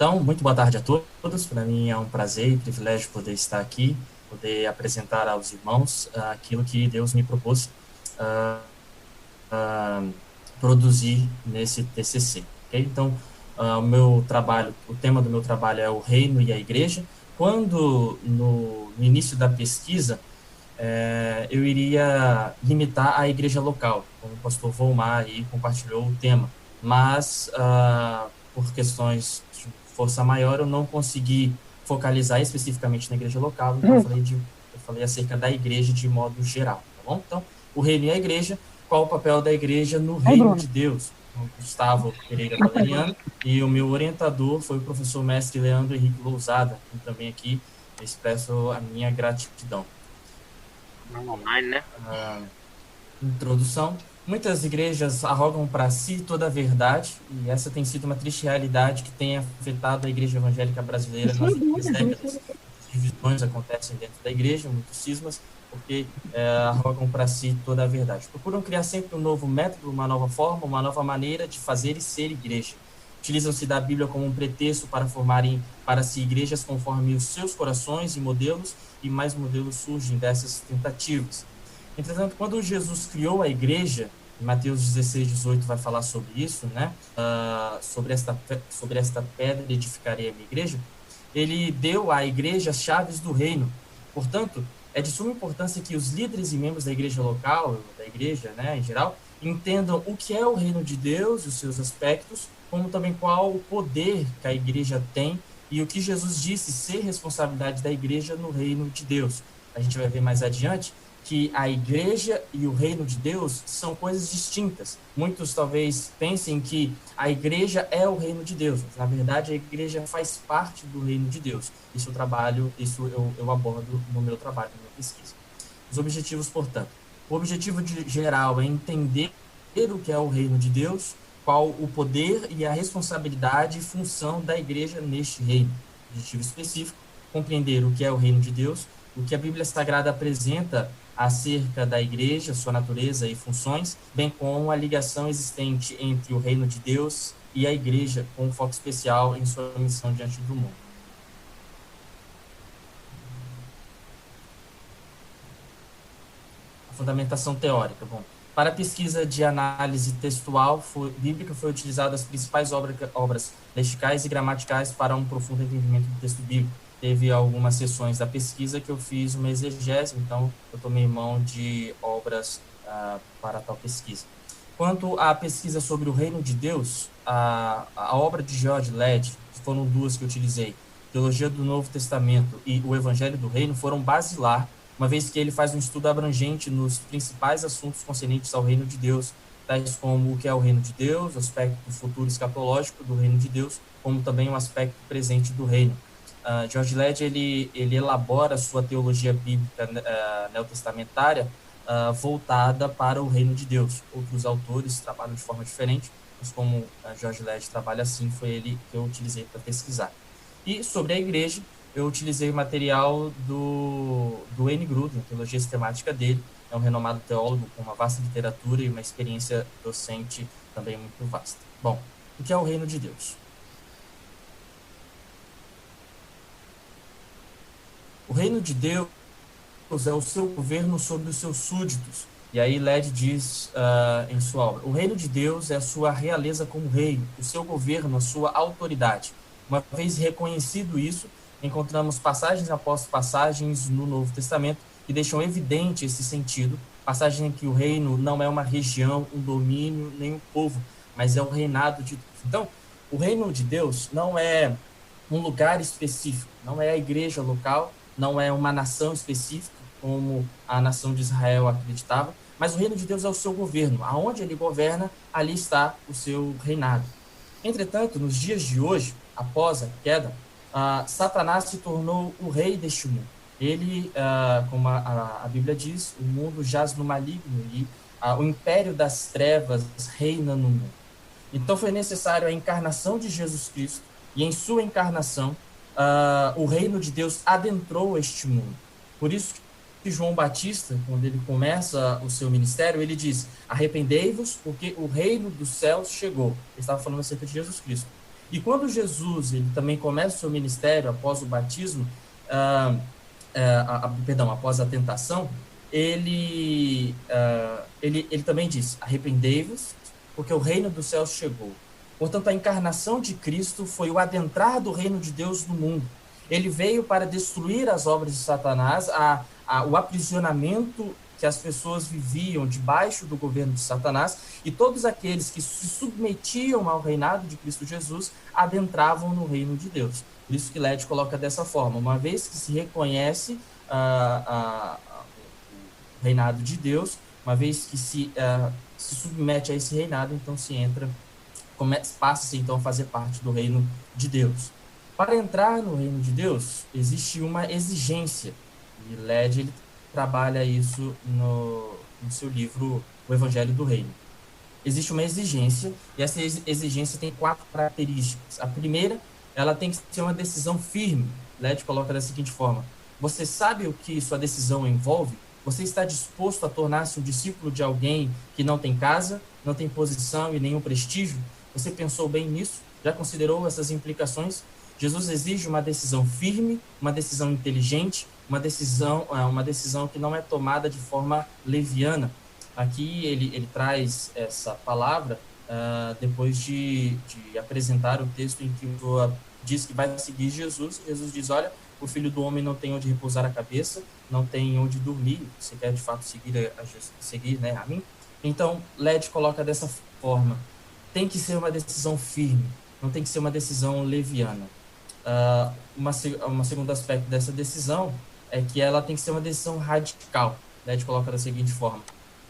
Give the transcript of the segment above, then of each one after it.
Então, muito boa tarde a todos. Para mim é um prazer e privilégio poder estar aqui, poder apresentar aos irmãos aquilo que Deus me propôs ah, ah, produzir nesse TCC. Okay? Então, o meu trabalho, o tema do meu trabalho é o reino e a igreja. Quando no início da pesquisa eu iria limitar a igreja local, como o pastor Volmar aí compartilhou o tema, mas por questões de força maior eu não consegui focalizar especificamente na igreja local, então eu falei acerca da igreja de modo geral, tá bom? Então, o reino e a igreja, qual o papel da igreja no Aí, reino Bruno. de Deus? O Gustavo Pereira Valeriano, e o meu orientador foi o professor mestre Leandro Henrique Lousada, e também aqui expresso a minha gratidão. Online, né? Introdução. Muitas igrejas arrogam para si toda a verdade, e essa tem sido uma triste realidade que tem afetado a igreja evangélica brasileira nas últimas décadas. Muitas divisões acontecem dentro da igreja, muitos cismas, porque arrogam para si toda a verdade. Procuram criar sempre um novo método, uma nova forma, uma nova maneira de fazer e ser igreja. Utilizam-se da Bíblia como um pretexto para formarem para si igrejas conforme os seus corações e mais modelos surgem dessas tentativas. Entretanto, quando Jesus criou a igreja, em Mateus 16, 18 vai falar sobre isso, né? Sobre esta pedra edificarei a minha igreja. Ele deu à igreja as chaves do reino. Portanto, é de suma importância que os líderes e membros da igreja local, da igreja, né, em geral, entendam o que é o reino de Deus, os seus aspectos, como também qual o poder que a igreja tem e o que Jesus disse ser responsabilidade da igreja no reino de Deus. A gente vai ver mais adiante que a igreja e o reino de Deus são coisas distintas. Muitos talvez pensem que a igreja é o reino de Deus, mas na verdade a igreja faz parte do reino de Deus. Isso eu abordo no meu trabalho, na minha pesquisa. Os objetivos, portanto. O objetivo geral é entender o que é o reino de Deus, qual o poder e a responsabilidade e função da igreja neste reino. Objetivo específico, compreender o que é o reino de Deus, o que a Bíblia Sagrada apresenta acerca da igreja, sua natureza e funções, bem como a ligação existente entre o reino de Deus e a igreja, com um foco especial em sua missão diante do mundo. A fundamentação teórica. Bom, para a pesquisa de análise textual bíblica, foi utilizado as principais obras lexicais e gramaticais para um profundo entendimento do texto bíblico. Teve algumas sessões da pesquisa que eu fiz uma exegese, então eu tomei mão de obras para tal pesquisa. Quanto à pesquisa sobre o reino de Deus, a obra de George Led, foram duas que eu utilizei, Teologia do Novo Testamento e o Evangelho do Reino, foram basilar, uma vez que ele faz um estudo abrangente nos principais assuntos concernentes ao reino de Deus, tais como o que é o reino de Deus, o aspecto futuro escatológico do reino de Deus, como também o aspecto presente do reino. George Led ele elabora sua teologia bíblica neotestamentária voltada para o reino de Deus. Outros autores trabalham de forma diferente, mas como George Led trabalha assim, foi ele que eu utilizei para pesquisar. E sobre a igreja, eu utilizei o material do Wayne Grudem, a teologia sistemática dele. É um renomado teólogo com uma vasta literatura e uma experiência docente também muito vasta. Bom, o que é o reino de Deus? O reino de Deus é o seu governo sobre os seus súditos. E aí Led diz em sua obra, o reino de Deus é a sua realeza como reino, o seu governo, a sua autoridade. Uma vez reconhecido isso, encontramos passagens após passagens no Novo Testamento que deixam evidente esse sentido, passagem em que o reino não é uma região, um domínio, nem um povo, mas é o reinado de Deus. Então, o reino de Deus não é um lugar específico, não é a igreja local, não é uma nação específica, como a nação de Israel acreditava, mas o reino de Deus é o seu governo. Aonde ele governa, ali está o seu reinado. Entretanto, nos dias de hoje, após a queda, Satanás se tornou o rei deste mundo. Ele, como a Bíblia diz, o mundo jaz no maligno e o império das trevas reina no mundo. Então foi necessário a encarnação de Jesus Cristo, e em sua encarnação, o reino de Deus adentrou este mundo. Por isso que João Batista, quando ele começa o seu ministério, ele diz: arrependei-vos, porque o reino dos céus chegou. Ele estava falando acerca de Jesus Cristo. E quando Jesus ele também começa o seu ministério após o batismo, após a tentação, ele também diz: arrependei-vos, porque o reino dos céus chegou. Portanto, a encarnação de Cristo foi o adentrar do reino de Deus no mundo. Ele veio para destruir as obras de Satanás, o aprisionamento que as pessoas viviam debaixo do governo de Satanás, e todos aqueles que se submetiam ao reinado de Cristo Jesus adentravam no reino de Deus. Por isso que Led coloca dessa forma: uma vez que se reconhece o reinado de Deus, uma vez que se submete a esse reinado, então se entra, passa-se então a fazer parte do reino de Deus. Para entrar no reino de Deus, existe uma exigência, e Led ele trabalha isso no seu livro O Evangelho do Reino. Existe uma exigência, e essa exigência tem 4 características. A primeira, ela tem que ser uma decisão firme. Led coloca da seguinte forma: você sabe o que sua decisão envolve? Você está disposto a tornar-se um discípulo de alguém que não tem casa, não tem posição e nenhum prestígio? Você pensou bem nisso? Já considerou essas implicações? Jesus exige uma decisão firme, uma decisão inteligente, uma decisão que não é tomada de forma leviana. Aqui ele traz essa palavra depois de apresentar o texto em que o diz que vai seguir Jesus. Jesus diz: olha, o Filho do Homem não tem onde repousar a cabeça, não tem onde dormir. Você quer de fato seguir, né, a mim? Então, Led coloca dessa forma: tem que ser uma decisão firme, não tem que ser uma decisão leviana. Uma segundo aspecto dessa decisão é que ela tem que ser uma decisão radical. Led coloca da seguinte forma: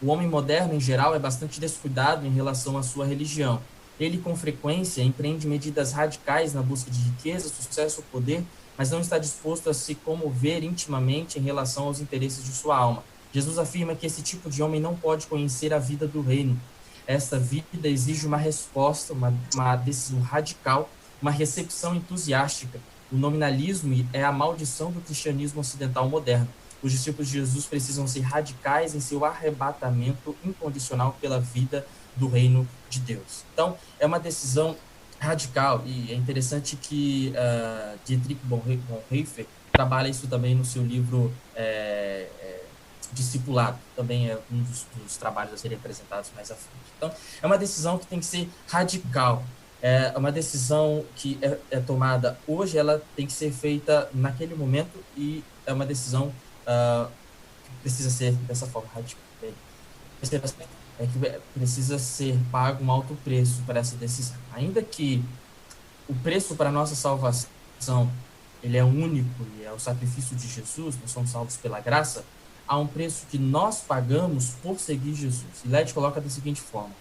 o homem moderno, em geral, é bastante descuidado em relação à sua religião. Ele, com frequência, empreende medidas radicais na busca de riqueza, sucesso ou poder, mas não está disposto a se comover intimamente em relação aos interesses de sua alma. Jesus afirma que esse tipo de homem não pode conhecer a vida do reino. Esta vida exige uma resposta, uma decisão radical, uma recepção entusiástica. O nominalismo é a maldição do cristianismo ocidental moderno. Os discípulos de Jesus precisam ser radicais em seu arrebatamento incondicional pela vida do reino de Deus. Então, é uma decisão radical, e é interessante que Dietrich Bonhoeffer trabalha isso também no seu livro Discipulado, também é um dos trabalhos a serem apresentados mais à frente. Então, é uma decisão que tem que ser radical, é uma decisão que é tomada hoje, ela tem que ser feita naquele momento, e é uma decisão que precisa ser dessa forma radical. Terceiro aspecto é que precisa ser pago um alto preço para essa decisão. Ainda que o preço para a nossa salvação ele é único e é o sacrifício de Jesus, nós somos salvos pela graça, há um preço que nós pagamos por seguir Jesus. E Led coloca da seguinte forma: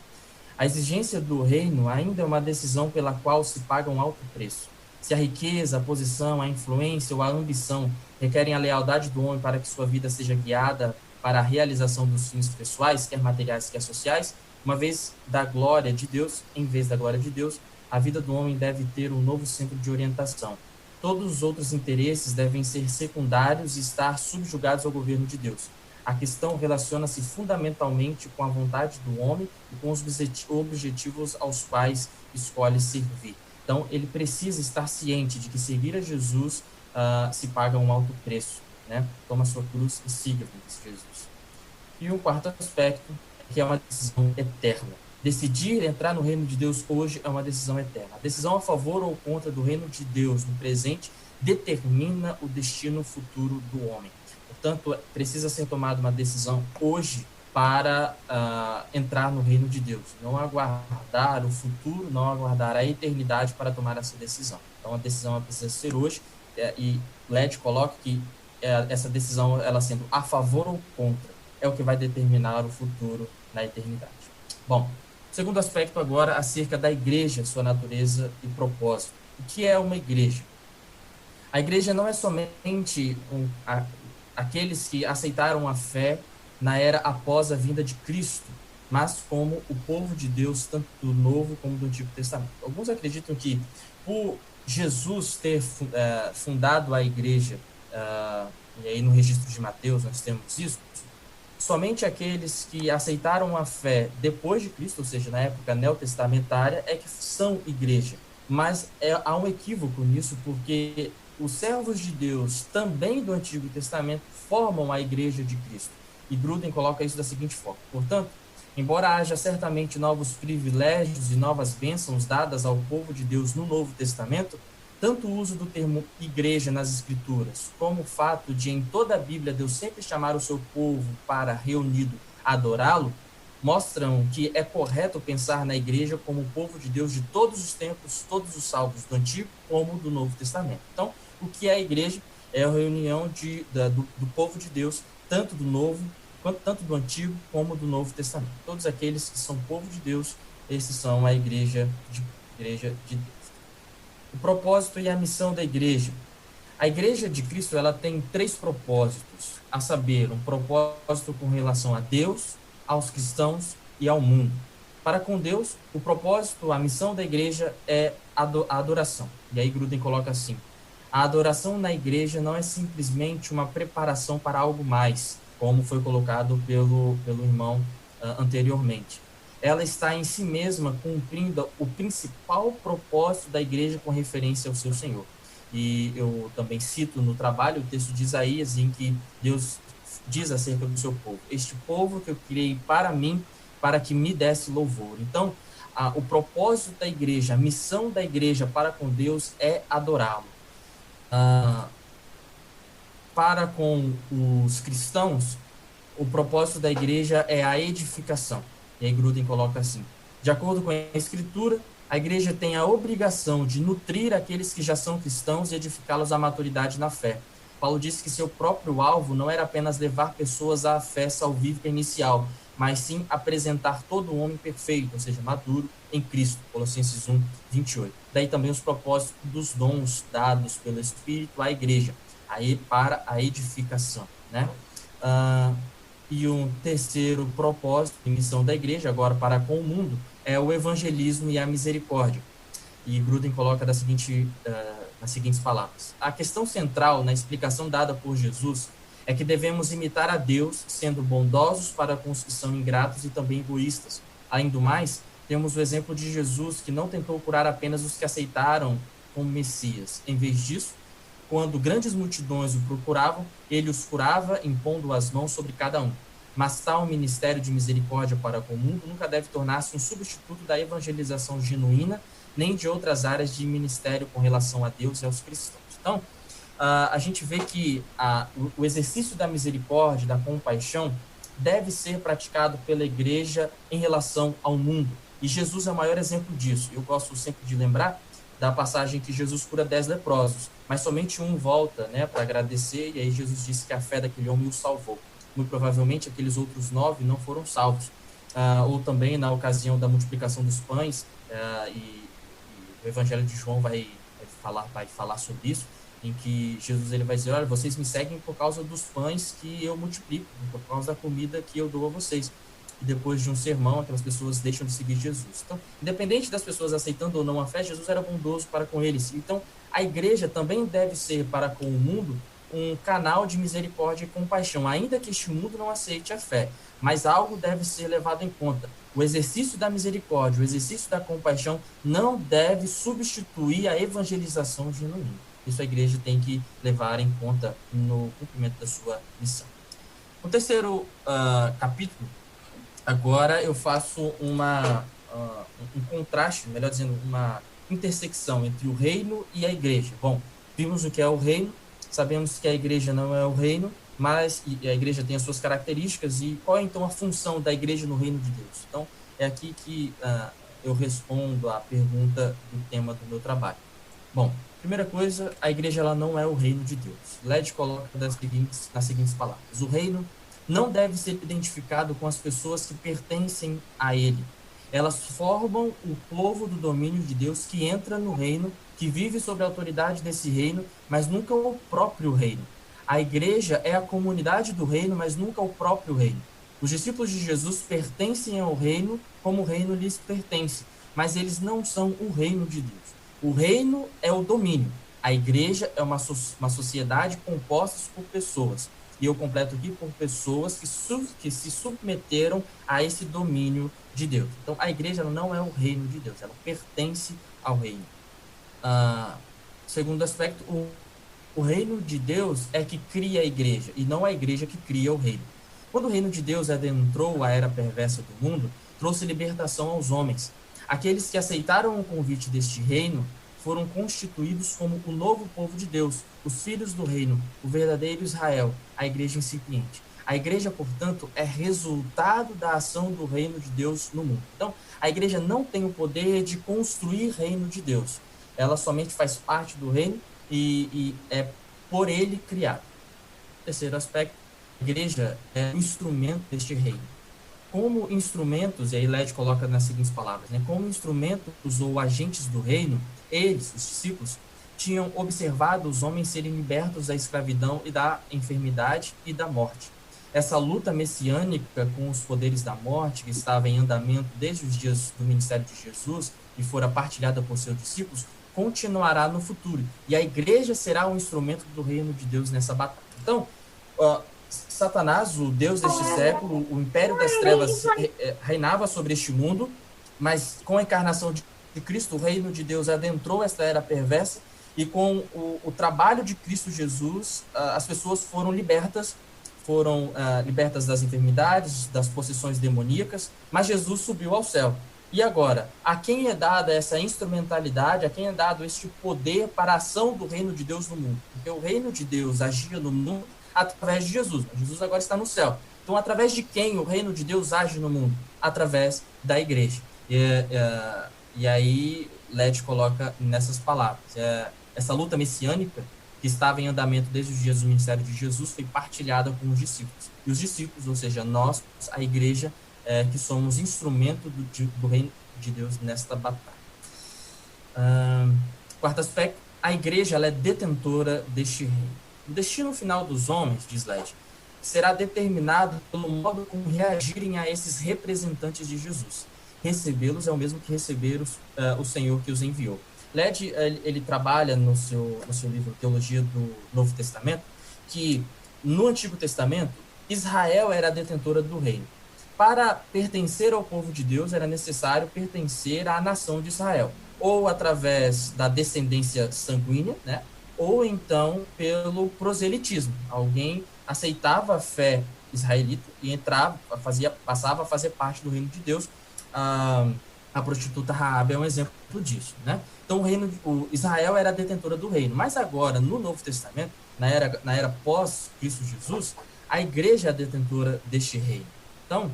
a exigência do reino ainda é uma decisão pela qual se paga um alto preço. Se a riqueza, a posição, a influência ou a ambição requerem a lealdade do homem para que sua vida seja guiada para a realização dos fins pessoais, quer materiais, quer sociais, uma vez da glória de Deus, em vez da glória de Deus, a vida do homem deve ter um novo centro de orientação. Todos os outros interesses devem ser secundários e estar subjugados ao governo de Deus. A questão relaciona-se fundamentalmente com a vontade do homem e com os objetivos aos quais escolhe servir. Então, ele precisa estar ciente de que seguir a Jesus se paga um alto preço, né? Toma sua cruz e siga Jesus. E um quarto aspecto é que é uma decisão eterna. Decidir entrar no reino de Deus hoje é uma decisão eterna. A decisão a favor ou contra do reino de Deus no presente determina o destino futuro do homem. Portanto, precisa ser tomada uma decisão hoje para entrar no reino de Deus. Não aguardar o futuro, não aguardar a eternidade para tomar essa decisão. Então, a decisão precisa ser hoje, e Led coloca que essa decisão, ela sendo a favor ou contra, é o que vai determinar o futuro na eternidade. Bom, segundo aspecto agora, acerca da igreja, sua natureza e propósito. O que é uma igreja? A igreja não é somente aqueles que aceitaram a fé na era após a vinda de Cristo, mas como o povo de Deus, tanto do Novo como do Antigo Testamento. Alguns acreditam que, por Jesus ter fundado a igreja, e aí no registro de Mateus nós temos isso, somente aqueles que aceitaram a fé depois de Cristo, ou seja, na época neotestamentária, é que são igreja. Mas há um equívoco nisso, porque os servos de Deus, também do Antigo Testamento, formam a Igreja de Cristo. E Gruden coloca isso da seguinte forma: portanto, embora haja certamente novos privilégios e novas bênçãos dadas ao povo de Deus no Novo Testamento, tanto o uso do termo igreja nas Escrituras, como o fato de em toda a Bíblia Deus sempre chamar o seu povo para reunido adorá-lo, mostram que é correto pensar na igreja como o povo de Deus de todos os tempos, todos os salvos do Antigo como do Novo Testamento. Então, o que é a igreja? É a reunião do povo de Deus, tanto do Novo, tanto do Antigo como do Novo Testamento. Todos aqueles que são povo de Deus, esses são a igreja de Deus. O propósito e a missão da igreja. A Igreja de Cristo, ela tem 3 propósitos, a saber, um propósito com relação a Deus, aos cristãos e ao mundo. Para com Deus, o propósito, a missão da igreja é a adoração. E aí Gruden coloca assim: a adoração na igreja não é simplesmente uma preparação para algo mais, como foi colocado pelo irmão anteriormente. Ela está em si mesma cumprindo o principal propósito da igreja com referência ao seu Senhor. E eu também cito no trabalho o texto de Isaías, em que Deus diz acerca do seu povo: este povo que eu criei para mim, para que me desse louvor. Então, o propósito da igreja, a missão da igreja para com Deus é adorá-lo. Para com os cristãos, o propósito da igreja é a edificação. E aí Gruden coloca assim: de acordo com a Escritura, a igreja tem a obrigação de nutrir aqueles que já são cristãos e edificá-los à maturidade na fé. Paulo disse que seu próprio alvo não era apenas levar pessoas à fé salvífica inicial, mas sim apresentar todo o homem perfeito, ou seja, maduro em Cristo. Colossenses 1, 28. Daí também os propósitos dos dons dados pelo Espírito à igreja, aí para a edificação, né? E um terceiro propósito e missão da igreja, agora para com o mundo, é o evangelismo e a misericórdia. E Gruden coloca nas seguintes palavras: a questão central na explicação dada por Jesus é que devemos imitar a Deus, sendo bondosos para com os que são ingratos e também egoístas. Além do mais, temos o exemplo de Jesus, que não tentou curar apenas os que aceitaram como Messias. Em vez disso, quando grandes multidões o procuravam, ele os curava, impondo as mãos sobre cada um. Mas tal ministério de misericórdia para com o mundo nunca deve tornar-se um substituto da evangelização genuína, nem de outras áreas de ministério com relação a Deus e aos cristãos. Então, a gente vê que o exercício da misericórdia, da compaixão, deve ser praticado pela igreja em relação ao mundo. E Jesus é o maior exemplo disso. Eu gosto sempre de lembrar da passagem que Jesus cura 10 leprosos, mas somente um volta, né, para agradecer, e aí Jesus disse que a fé daquele homem o salvou. Muito provavelmente aqueles outros 9 não foram salvos. Ou também na ocasião da multiplicação dos pães, e o Evangelho de João vai falar sobre isso, em que Jesus ele vai dizer: olha, vocês me seguem por causa dos pães que eu multiplico, por causa da comida que eu dou a vocês. E depois de um sermão, aquelas pessoas deixam de seguir Jesus. Então, independente das pessoas aceitando ou não a fé, Jesus era bondoso para com eles. Então, a igreja também deve ser para com o mundo um canal de misericórdia e compaixão, ainda que este mundo não aceite a fé. Mas algo deve ser levado em conta: o exercício da misericórdia, o exercício da compaixão não deve substituir a evangelização genuína. Isso a igreja tem que levar em conta no cumprimento da sua missão. No terceiro capítulo, agora eu faço um contraste, melhor dizendo, uma intersecção entre o reino e a igreja. Bom, vimos o que é o reino, sabemos que a igreja não é o reino, mas a igreja tem as suas características. E qual é então a função da igreja no reino de Deus? Então, é aqui que eu respondo à pergunta do tema do meu trabalho. Bom, primeira coisa, a igreja ela não é o reino de Deus. Led coloca nas seguintes palavras: o reino não deve ser identificado com as pessoas que pertencem a ele. Elas formam o povo do domínio de Deus que entra no reino, que vive sob a autoridade desse reino, mas nunca o próprio reino. A igreja é a comunidade do reino, mas nunca o próprio reino. Os discípulos de Jesus pertencem ao reino como o reino lhes pertence, mas eles não são o reino de Deus. O reino é o domínio. A igreja é uma sociedade composta por pessoas. E eu completo aqui: por pessoas que se submeteram a esse domínio de Deus. Então, a igreja não é o reino de Deus, ela pertence ao reino. Ah, segundo aspecto, o reino de Deus é que cria a igreja, e não a igreja que cria o reino. Quando o reino de Deus adentrou a era perversa do mundo, trouxe libertação aos homens. Aqueles que aceitaram o convite deste reino foram constituídos como o novo povo de Deus, os filhos do reino, o verdadeiro Israel, a igreja incipiente. A igreja, portanto, é resultado da ação do reino de Deus no mundo. Então, a igreja não tem o poder de construir reino de Deus. Ela somente faz parte do reino e é por ele criado. Terceiro aspecto, a igreja é o instrumento deste reino. Como instrumentos, e aí Led coloca nas seguintes palavras, né? Como instrumentos ou agentes do reino, eles, os discípulos, tinham observado os homens serem libertos da escravidão e da enfermidade e da morte. Essa luta messiânica com os poderes da morte, que estava em andamento desde os dias do ministério de Jesus e fora partilhada por seus discípulos, continuará no futuro. E a igreja será um instrumento do reino de Deus nessa batalha. Então, Satanás, o Deus deste século, o império das trevas reinava sobre este mundo, mas com a encarnação de Cristo, o reino de Deus adentrou esta era perversa e com o trabalho de Cristo Jesus, as pessoas foram libertas das enfermidades, das possessões demoníacas, mas Jesus subiu ao céu. E agora, a quem é dada essa instrumentalidade, a quem é dado este poder para a ação do reino de Deus no mundo? Porque o reino de Deus agia no mundo através de Jesus. Jesus agora está no céu. Então, através de quem o reino de Deus age no mundo? Através da igreja. E aí, Led coloca nessas palavras. Essa luta messiânica que estava em andamento desde os dias do ministério de Jesus foi partilhada com os discípulos. E os discípulos, ou seja, nós, a igreja, que somos instrumento do reino de Deus nesta batalha. Quarto aspecto, a igreja ela é detentora deste reino. O destino final dos homens, diz Led, será determinado pelo modo como reagirem a esses representantes de Jesus. Recebê-los é o mesmo que receber o Senhor que os enviou. Led, ele trabalha no seu livro Teologia do Novo Testamento, que no Antigo Testamento, Israel era a detentora do reino. Para pertencer ao povo de Deus, era necessário pertencer à nação de Israel, ou através da descendência sanguínea, né? Ou então pelo proselitismo. Alguém aceitava a fé israelita e passava a fazer parte do reino de Deus. A prostituta Raabe é um exemplo disso, né? Então, Israel era a detentora do reino. Mas agora, no Novo Testamento, na era pós-Cristo Jesus, a igreja é a detentora deste reino. Então,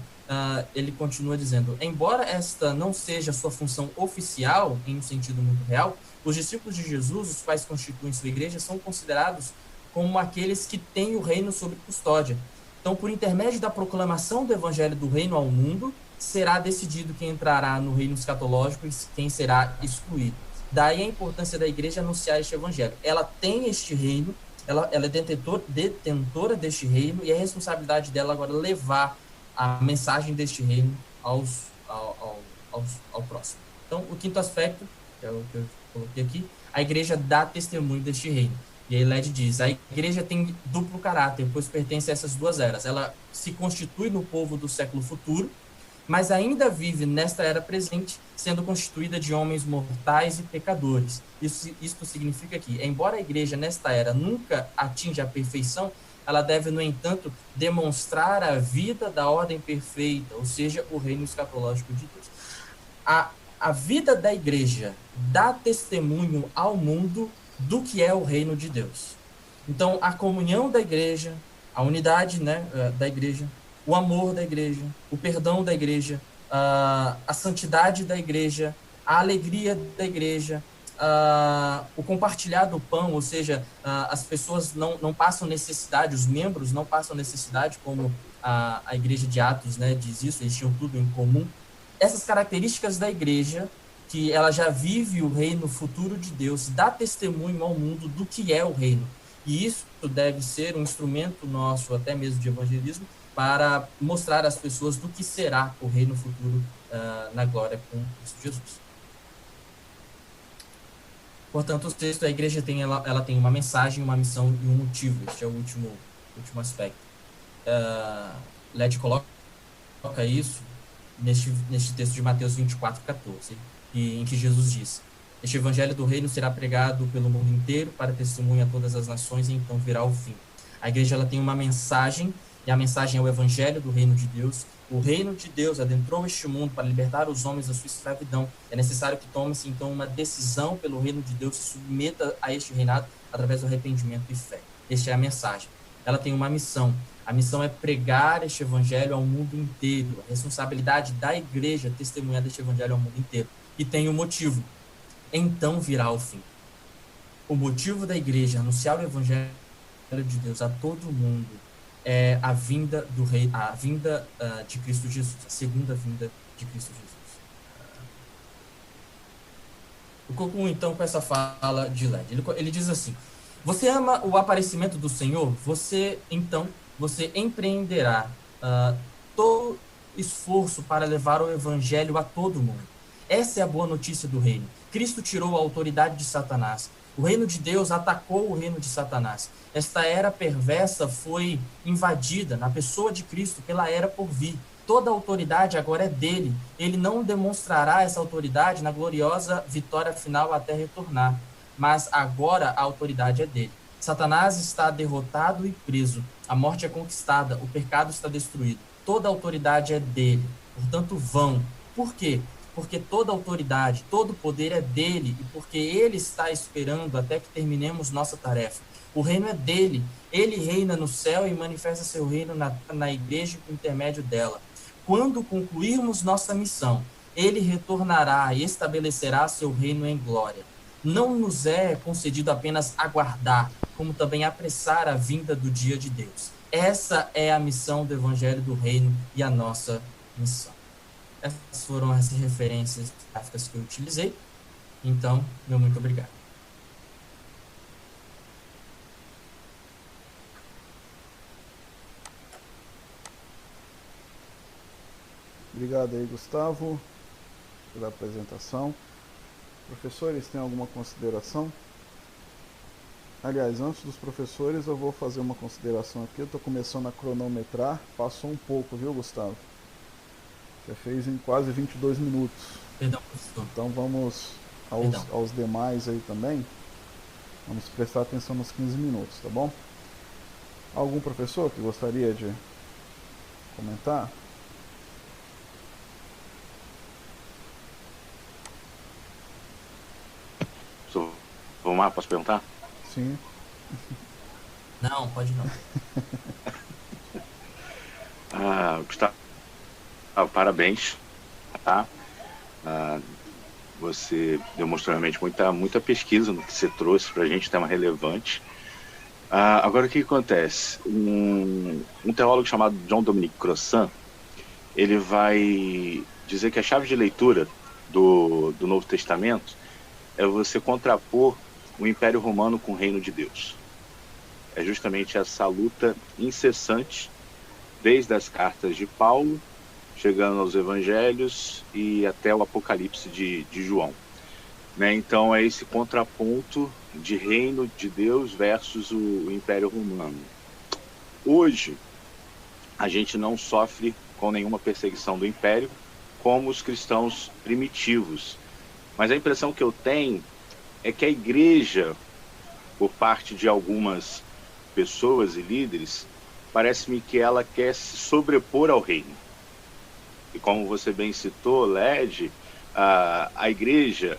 ele continua dizendo, embora esta não seja sua função oficial, em um sentido muito real, os discípulos de Jesus, os quais constituem sua igreja, são considerados como aqueles que têm o reino sob custódia. Então, por intermédio da proclamação do evangelho do reino ao mundo, será decidido quem entrará no reino escatológico e quem será excluído. Daí a importância da igreja anunciar este evangelho. Ela tem este reino, ela é detentora deste reino, e a responsabilidade dela agora é levar a mensagem deste reino ao próximo. Então, o quinto aspecto, que é o que eu coloquei aqui, a igreja dá testemunho deste reino. E aí Led diz, a igreja tem duplo caráter, pois pertence a essas duas eras. Ela se constitui no povo do século futuro, mas ainda vive nesta era presente, sendo constituída de homens mortais e pecadores. Isso significa que, embora a igreja nesta era nunca atinja a perfeição, ela deve, no entanto, demonstrar a vida da ordem perfeita, ou seja, o reino escatológico de Deus. A vida da igreja dá testemunho ao mundo do que é o reino de Deus. Então, a comunhão da igreja, a unidade, né, da igreja, o amor da igreja, o perdão da igreja, a santidade da igreja, a alegria da igreja, o compartilhar do pão, ou seja, as pessoas não passam necessidade, os membros não passam necessidade, como a igreja de Atos, né, diz isso, eles tinham tudo em comum. Essas características da igreja, que ela já vive o reino futuro de Deus, dá testemunho ao mundo do que é o reino. E isso deve ser um instrumento nosso, até mesmo de evangelismo, para mostrar às pessoas do que será o reino futuro na glória com Cristo Jesus. Portanto, o texto, a igreja ela tem uma mensagem, uma missão e um motivo. Este é o último aspecto. Led coloca isso neste texto de Mateus 24, 14, em que Jesus diz, Este evangelho do reino será pregado pelo mundo inteiro para testemunho a todas as nações e então virá o fim. A igreja ela tem uma mensagem, e a mensagem é o evangelho do reino de Deus. O reino de Deus adentrou este mundo para libertar os homens da sua escravidão. É necessário que tome-se então uma decisão pelo reino de Deus, se submeta a este reinado através do arrependimento e fé. Esta é a mensagem. Ela tem uma missão. A missão é pregar este evangelho ao mundo inteiro. A responsabilidade da igreja é testemunhar deste evangelho ao mundo inteiro. E tem um motivo. Então virá o fim. O motivo da igreja anunciar o evangelho de Deus a todo mundo é a vinda do rei, a vinda de Cristo Jesus, a segunda vinda de Cristo Jesus. Eu concluo então com essa fala de Led. Ele diz assim: você ama o aparecimento do Senhor? Você empreenderá todo esforço para levar o evangelho a todo mundo. Essa é a boa notícia do reino. Cristo tirou a autoridade de Satanás. O reino de Deus atacou o reino de Satanás. Esta era perversa foi invadida na pessoa de Cristo pela era por vir. Toda a autoridade agora é dele. Ele não demonstrará essa autoridade na gloriosa vitória final até retornar. Mas agora a autoridade é dele. Satanás está derrotado e preso. A morte é conquistada. O pecado está destruído. Toda a autoridade é dele. Portanto, vão. Por quê? Porque toda autoridade, todo poder é dele e porque ele está esperando até que terminemos nossa tarefa. O reino é dele, ele reina no céu e manifesta seu reino na igreja por intermédio dela. Quando concluirmos nossa missão, ele retornará e estabelecerá seu reino em glória. Não nos é concedido apenas aguardar, como também apressar a vinda do dia de Deus. Essa é a missão do evangelho do reino e a nossa missão. Essas foram as referências gráficas que eu utilizei. Então, meu muito obrigado. Obrigado aí, Gustavo, pela apresentação. Professores, tem alguma consideração? Aliás, antes dos professores, eu vou fazer uma consideração aqui. Eu estou começando a cronometrar. Passou um pouco, viu, Gustavo? Você fez em quase 22 minutos. Perdão, professor. Então vamos aos demais aí também. Vamos prestar atenção nos 15 minutos, tá bom? Algum professor que gostaria de comentar? Vamos, posso perguntar? Sim. Não, pode não. Gustavo, parabéns, tá? Você demonstrou realmente muita pesquisa no que você trouxe para a gente, tema relevante. Agora, o que acontece? Um teólogo chamado John Dominic Crossan, ele vai dizer que a chave de leitura do Novo Testamento é você contrapor o Império Romano com o Reino de Deus. É justamente essa luta incessante, desde as cartas de Paulo, chegando aos Evangelhos e até o Apocalipse de João. Né? Então é esse contraponto de Reino de Deus versus o Império Romano. Hoje, a gente não sofre com nenhuma perseguição do Império, como os cristãos primitivos. Mas a impressão que eu tenho é que a igreja, por parte de algumas pessoas e líderes, parece-me que ela quer se sobrepor ao reino. E como você bem citou, Led, a igreja,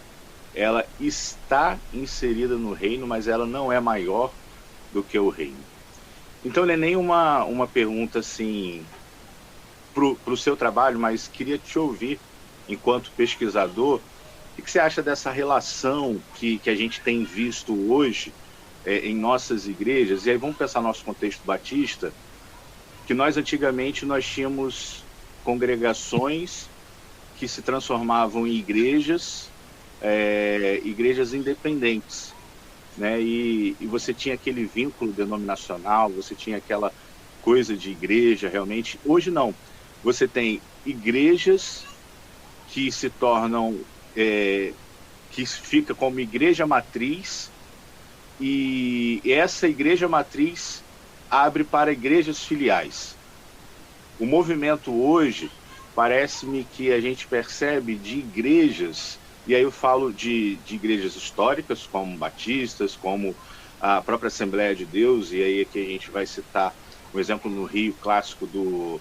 ela está inserida no reino, mas ela não é maior do que o reino. Então não é nem uma pergunta assim para o seu trabalho, mas queria te ouvir, enquanto pesquisador, o que você acha dessa relação que a gente tem visto hoje em nossas igrejas? E aí vamos pensar no nosso contexto batista, que nós antigamente nós tínhamos congregações que se transformavam em igrejas independentes, né? E você tinha aquele vínculo denominacional, você tinha aquela coisa de igreja realmente. Hoje não, você tem igrejas que se tornam que fica como igreja matriz, e essa igreja matriz abre para igrejas filiais. O movimento hoje, parece-me que a gente percebe de igrejas E aí eu falo de igrejas históricas, como batistas, como a própria Assembleia de Deus, e aí aqui a gente vai citar um exemplo no Rio clássico do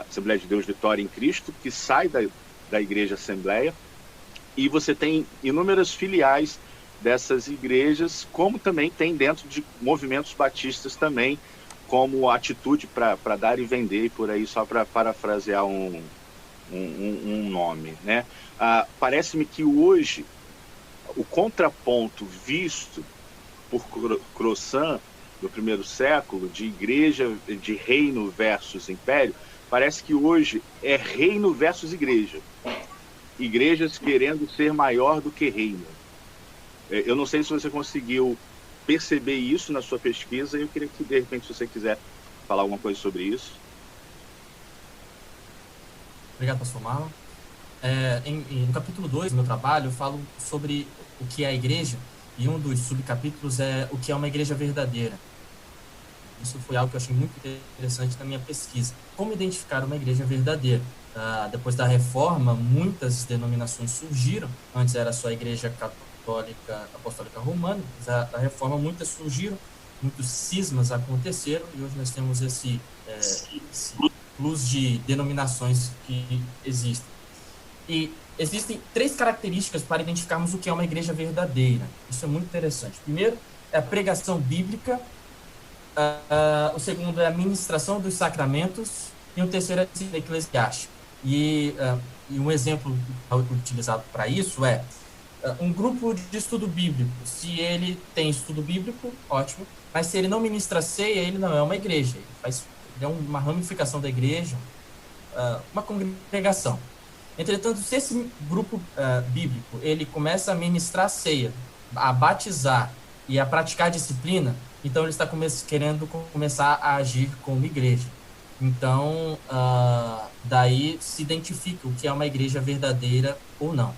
Assembleia de Deus Vitória em Cristo, que sai da Igreja Assembleia, e você tem inúmeras filiais dessas igrejas, como também tem dentro de movimentos batistas também, como atitude para dar e vender, e por aí, só para parafrasear um nome, né? Parece-me que hoje o contraponto visto por Crossan no primeiro século, de igreja, de reino versus império, parece que hoje é reino versus igreja. Igrejas querendo ser maior do que reino. Eu não sei se você conseguiu perceber isso na sua pesquisa, e eu queria que, de repente, se você quiser falar alguma coisa sobre isso. Obrigado, pastor Marlon. No capítulo 2 do meu trabalho, eu falo sobre o que é a igreja, e um dos subcapítulos é o que é uma igreja verdadeira. Isso foi algo que eu achei muito interessante na minha pesquisa. Como identificar uma igreja verdadeira? Depois da Reforma, muitas denominações surgiram. Antes era só a Igreja Católica Apostólica Romana, mas da Reforma muitas surgiram, muitos cismas aconteceram, e hoje nós temos esse plus de denominações que existem. E existem 3 características para identificarmos o que é uma igreja verdadeira. Isso é muito interessante. Primeiro, é a pregação bíblica. O segundo é a ministração dos sacramentos. E o terceiro é a disciplina eclesiástica. E um exemplo utilizado para isso é um grupo de estudo bíblico. Se ele tem estudo bíblico, ótimo. Mas se ele não ministra ceia, ele não é uma igreja. Ele é uma ramificação da igreja, uma congregação. Entretanto, se esse grupo bíblico ele começa a ministrar ceia, a batizar e a praticar a disciplina, então ele está querendo começar a agir como igreja. Então, daí se identifica o que é uma igreja verdadeira ou não.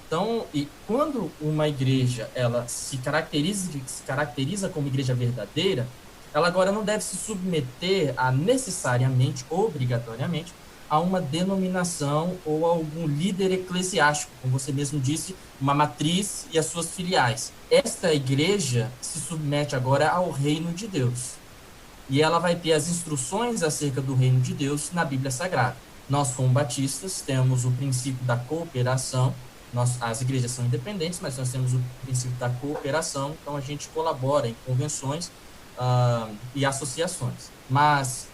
Então, e quando uma igreja ela se caracteriza como igreja verdadeira, ela agora não deve se submeter a necessariamente, obrigatoriamente, a uma denominação ou a algum líder eclesiástico, como você mesmo disse, uma matriz e as suas filiais. Esta igreja se submete agora ao reino de Deus. E ela vai ter as instruções acerca do reino de Deus na Bíblia Sagrada. Nós, como batistas, temos o princípio da cooperação. As igrejas são independentes, mas nós temos o princípio da cooperação, então a gente colabora em convenções e associações. Mas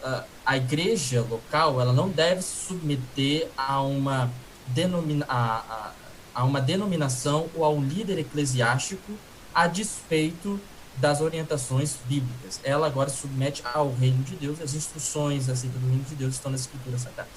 a igreja local ela não deve se submeter a uma denominação ou a um líder eclesiástico a despeito das orientações bíblicas. Ela agora se submete ao reino de Deus, as instruções acerca do reino de Deus estão nas Escrituras Sagradas.